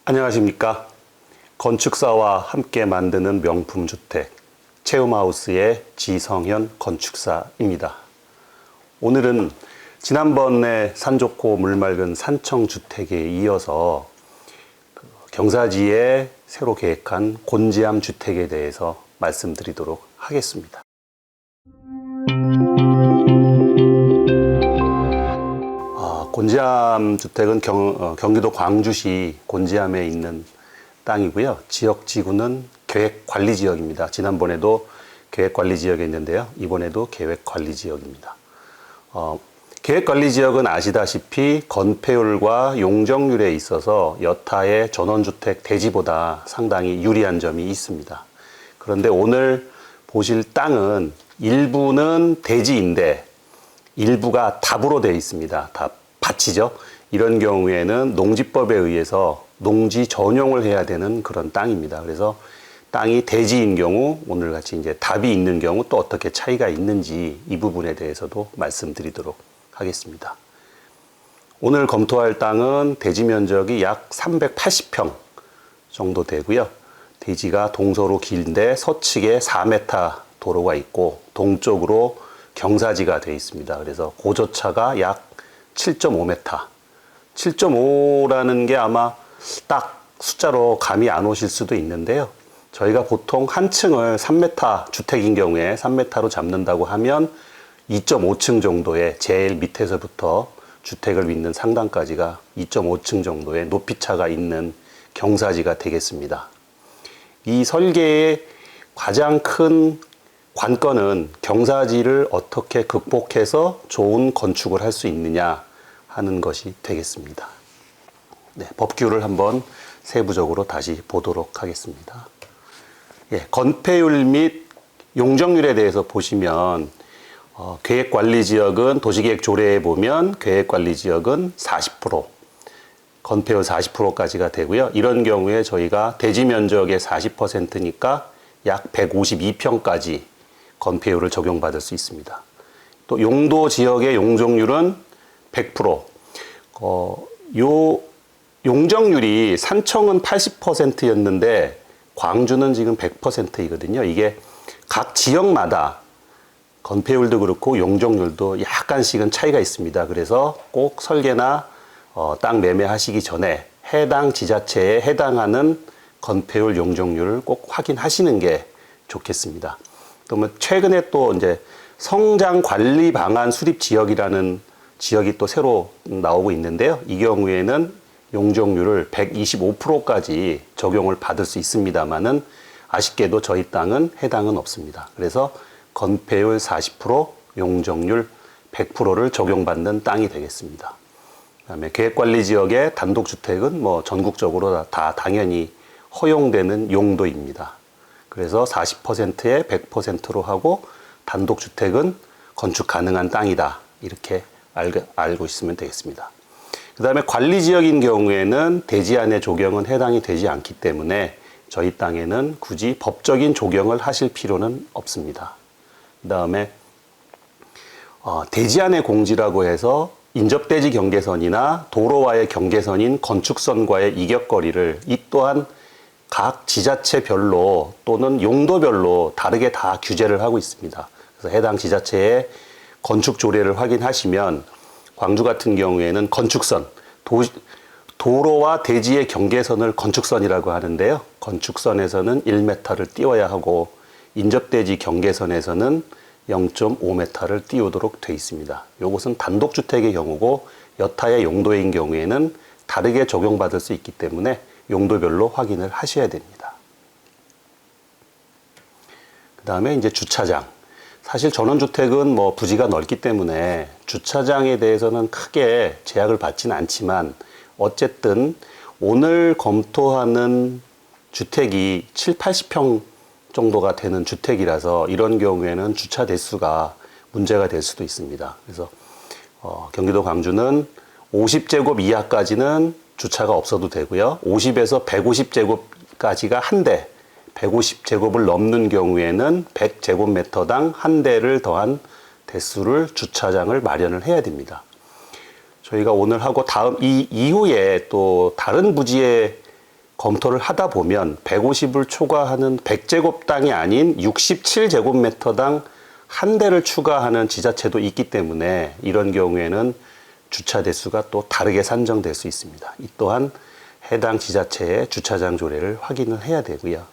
안녕하십니까. 건축사와 함께 만드는 명품 주택 체험하우스의 지성현 건축사입니다. 오늘은 지난번에 산 좋고 물 맑은 산청 주택에 이어서 경사지에 새로 계획한 곤지암 주택에 대해서 말씀드리도록 하겠습니다. 곤지암 주택은 경기도 광주시 곤지암에 있는 땅이고요. 지역 지구는 계획관리지역입니다. 지난번에도 계획관리지역에 있는데요. 이번에도 계획관리지역입니다. 계획관리지역은 아시다시피 건폐율과 용적률에 있어서 여타의 전원주택 대지보다 상당히 유리한 점이 있습니다. 그런데 오늘 보실 땅은 일부는 대지인데 일부가 답으로 되어 있습니다. 답. 밭이죠. 이런 경우에는 농지법에 의해서 농지 전용을 해야 되는 그런 땅입니다. 그래서 땅이 대지인 경우, 오늘 같이 이제 답이 있는 경우 또 어떻게 차이가 있는지 이 부분에 대해서도 말씀드리도록 하겠습니다. 오늘 검토할 땅은 대지 면적이 약 380평 정도 되고요. 대지가 동서로 긴데 서측에 4m 도로가 있고 동쪽으로 경사지가 되어 있습니다. 그래서 고저차가 약 7.5m. 7.5라는 게 아마 딱 숫자로 감이 안 오실 수도 있는데요. 저희가 보통 한 층을 3m 주택인 경우에 3m로 잡는다고 하면 2.5층 정도의 제일 밑에서부터 주택을 믿는 상단까지가 2.5층 정도의 높이차가 있는 경사지가 되겠습니다. 이 설계의 가장 큰 관건은 경사지를 어떻게 극복해서 좋은 건축을 할 수 있느냐 하는 것이 되겠습니다. 네, 법규를 한번 세부적으로 다시 보도록 하겠습니다. 예, 건폐율 및 용적률에 대해서 보시면 계획관리지역은 도시계획 조례에 보면 계획관리지역은 40%, 건폐율 40%까지가 되고요. 이런 경우에 저희가 대지 면적의 40%니까 약 152평까지 건폐율을 적용받을 수 있습니다. 또 용도 지역의 용적률은 100%. 요 용적률이 산청은 80%였는데 광주는 지금 100%이거든요. 이게 각 지역마다 건폐율도 그렇고 용적률도 약간씩은 차이가 있습니다. 그래서 꼭 설계나 땅 매매하시기 전에 해당 지자체에 해당하는 건폐율 용적률을 꼭 확인하시는 게 좋겠습니다. 또 뭐 최근에 또 이제 성장 관리 방안 수립 지역이라는 지역이 또 새로 나오고 있는데요. 이 경우에는 용적률을 125%까지 적용을 받을 수 있습니다만은 아쉽게도 저희 땅은 해당은 없습니다. 그래서 건폐율 40%, 용적률 100%를 적용받는 땅이 되겠습니다. 그다음에 계획관리지역의 단독주택은 뭐 전국적으로 다 당연히 허용되는 용도입니다. 그래서 40%에 100%로 하고 단독주택은 건축 가능한 땅이다. 이렇게 알고 있으면 되겠습니다. 그 다음에 관리지역인 경우에는 대지 안의 조경은 해당이 되지 않기 때문에 저희 땅에는 굳이 법적인 조경을 하실 필요는 없습니다. 그 다음에 대지 안의 공지라고 해서 인접대지 경계선이나 도로와의 경계선인 건축선과의 이격거리를 이 또한 각 지자체별로 또는 용도별로 다르게 다 규제를 하고 있습니다. 그래서 해당 지자체의 건축 조례를 확인하시면 광주 같은 경우에는 건축선, 도로와 대지의 경계선을 건축선이라고 하는데요. 건축선에서는 1m를 띄워야 하고 인접대지 경계선에서는 0.5m를 띄우도록 되어 있습니다. 이것은 단독주택의 경우고 여타의 용도인 경우에는 다르게 적용받을 수 있기 때문에 용도별로 확인을 하셔야 됩니다. 그 다음에 이제 주차장. 사실 전원주택은 뭐 부지가 넓기 때문에 주차장에 대해서는 크게 제약을 받지는 않지만 어쨌든 오늘 검토하는 주택이 7, 80평 정도가 되는 주택이라서 이런 경우에는 주차 대수가 문제가 될 수도 있습니다. 그래서 경기도 광주는 50제곱 이하까지는 주차가 없어도 되고요. 50에서 150제곱까지가 한 대, 150제곱을 넘는 경우에는 100제곱미터당 한 대를 더한 대수를 주차장을 마련을 해야 됩니다. 저희가 오늘 하고 다음 이 이후에 또 다른 부지에 검토를 하다 보면 150을 초과하는 100제곱당이 아닌 67제곱미터당 한 대를 추가하는 지자체도 있기 때문에 이런 경우에는 주차 대수가 또 다르게 산정될 수 있습니다. 이 또한 해당 지자체의 주차장 조례를 확인을 해야 되고요.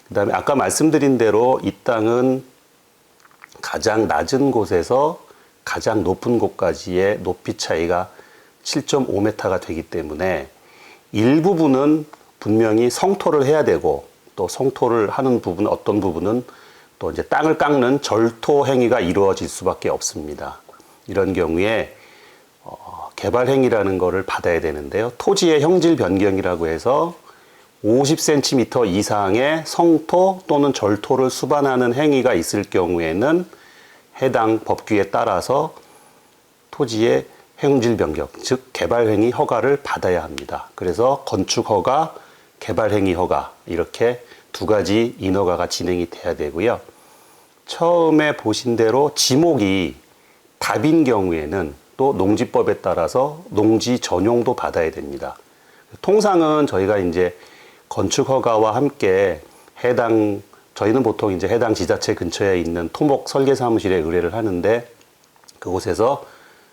그 다음에 아까 말씀드린 대로 이 땅은 가장 낮은 곳에서 가장 높은 곳까지의 높이 차이가 7.5m가 되기 때문에 일부분은 분명히 성토를 해야 되고 또 성토를 하는 부분, 어떤 부분은 또 이제 땅을 깎는 절토 행위가 이루어질 수밖에 없습니다. 이런 경우에 개발 행위라는 거를 받아야 되는데요. 토지의 형질 변경이라고 해서 50cm 이상의 성토 또는 절토를 수반하는 행위가 있을 경우에는 해당 법규에 따라서 토지의 형질 변경, 즉 개발 행위 허가를 받아야 합니다. 그래서 건축 허가, 개발 행위 허가 이렇게 두 가지 인허가가 진행이 돼야 되고요. 처음에 보신 대로 지목이 답인 경우에는 또 농지법에 따라서 농지 전용도 받아야 됩니다. 통상은 저희가 이제 건축 허가와 함께 저희는 보통 이제 해당 지자체 근처에 있는 토목 설계 사무실에 의뢰를 하는데 그곳에서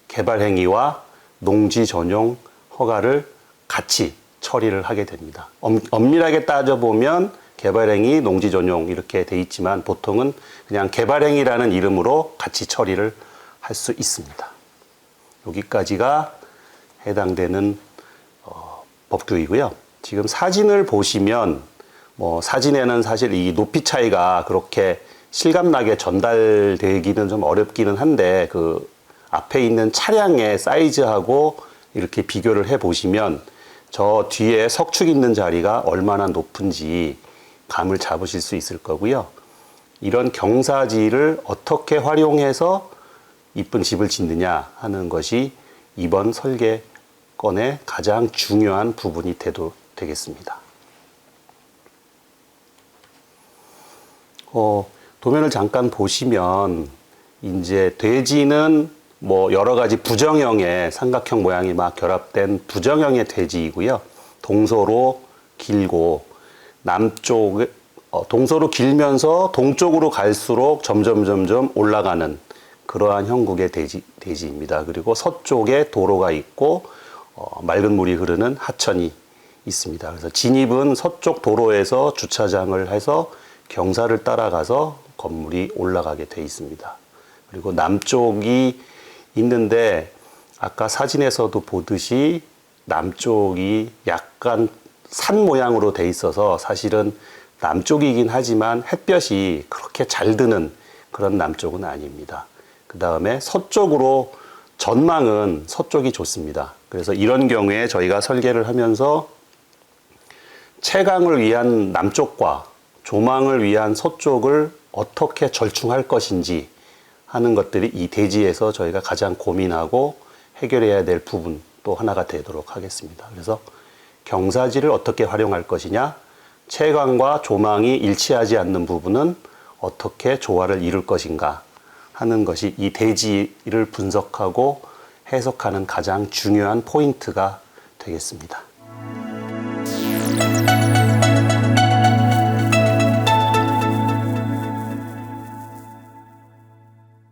개발 행위와 농지 전용 허가를 같이 처리를 하게 됩니다. 엄밀하게 따져보면 개발 행위, 농지 전용 이렇게 돼 있지만 보통은 그냥 개발 행위라는 이름으로 같이 처리를 할 수 있습니다. 여기까지가 해당되는 법규이고요. 지금 사진을 보시면 사진에는 사실 이 높이 차이가 그렇게 실감나게 전달되기는 좀 어렵기는 한데 그 앞에 있는 차량의 사이즈하고 이렇게 비교를 해 보시면 저 뒤에 석축 있는 자리가 얼마나 높은지 감을 잡으실 수 있을 거고요. 이런 경사지를 어떻게 활용해서 이쁜 집을 짓느냐 하는 것이 이번 설계건의 가장 중요한 부분이 되겠습니다. 도면을 잠깐 보시면 이제 대지는 여러 가지 부정형의 삼각형 모양이 막 결합된 부정형의 대지이고요. 동서로 길고 동서로 길면서 동쪽으로 갈수록 점점 올라가는 그러한 형국의 대지입니다. 그리고 서쪽에 도로가 있고 맑은 물이 흐르는 하천이 있습니다. 그래서 진입은 서쪽 도로에서 주차장을 해서 경사를 따라가서 건물이 올라가게 돼 있습니다. 그리고 남쪽이 있는데 아까 사진에서도 보듯이 남쪽이 약간 산 모양으로 돼 있어서 사실은 남쪽이긴 하지만 햇볕이 그렇게 잘 드는 그런 남쪽은 아닙니다. 그 다음에 서쪽으로 전망은 서쪽이 좋습니다. 그래서 이런 경우에 저희가 설계를 하면서 채광을 위한 남쪽과 조망을 위한 서쪽을 어떻게 절충할 것인지 하는 것들이 이 대지에서 저희가 가장 고민하고 해결해야 될 부분 또 하나가 되도록 하겠습니다. 그래서 경사지를 어떻게 활용할 것이냐, 채광과 조망이 일치하지 않는 부분은 어떻게 조화를 이룰 것인가 하는 것이 이 대지를 분석하고 해석하는 가장 중요한 포인트가 되겠습니다.